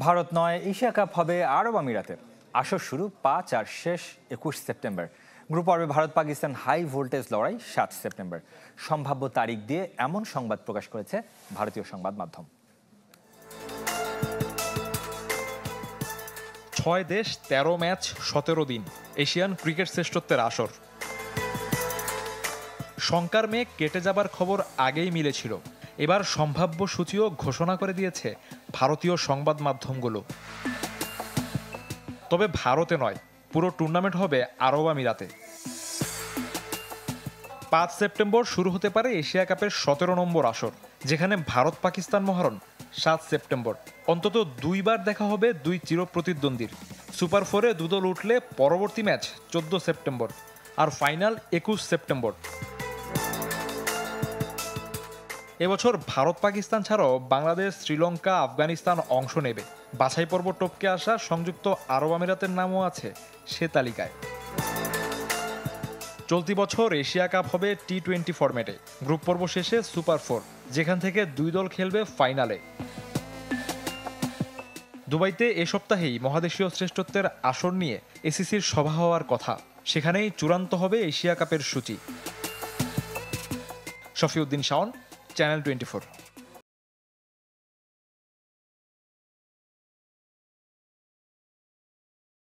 Bharat ৯ Asia cup হবে আরব আমিরাতে। আসর শুরু ৫ আর শেষ ২১ সেপ্টেম্বর। গ্রুপ পর্বে ভারত পাকিস্তান হাই ভোল্টেজ লড়াই ৭ সেপ্টেম্বর। সম্ভাব্য তারিখ দিয়ে এমন সংবাদ প্রকাশ করেছে ভারতীয় সংবাদ মাধ্যম। ৬ দেশ ১৩ ম্যাচ ১৭ দিন এশিয়ান ক্রিকেট শ্রেষ্ঠত্বের আসর। শঙ্কার মেঘ কেটে যাবার খবর আগেই মিলেছিল। এবার সম্ভাব্য সূচিও ঘোষণা করে দিয়েছে ভারতীয় সংবাদ মাধ্যমগুলো। তবে ভারতে নয়, পুরো টুর্নামেন্ট হবে আরব আমিরাতে। ৫ সেপ্টেম্বর শুরু হতে পারে এশিয়া কাপের ১৭ নম্বর আসর, যেখানে ভারত পাকিস্তান মহারণ ৭ সেপ্টেম্বর। অন্তত দুইবার দেখা হবে দুই চিরপ্রতিদ্বন্দ্বীর। সুপার 4-এ দুদল উঠলে পরবর্তী ম্যাচ ১৪ সেপ্টেম্বর আর ফাইনাল ২১ সেপ্টেম্বর। এবছর ভারত পাকিস্তান ছাড়াও বাংলাদেশ, শ্রীলঙ্কা, আফগানিস্তান অংশ নেবে। বাছাই পর্ব টপকে আসা সংযুক্ত আরব আমিরাতের নামও আছে সে তালিকায়। চলতি বছর এশিয়া কাপ হবে টি-20 ফরম্যাটে। গ্রুপ পর্ব শেষে সুপার 4, যেখান থেকে দুই দল খেলবে ফাইনালে। দুবাইতে এ সপ্তাহেই মহাদেশীয় শ্রেষ্ঠত্বের আসর নিয়ে এসিসির সভা হওয়ার কথা। সেখানেই চূড়ান্ত হবে এশিয়া কাপের সূচি। শফিউদ্দিন শাওন, চ্যানেল 24।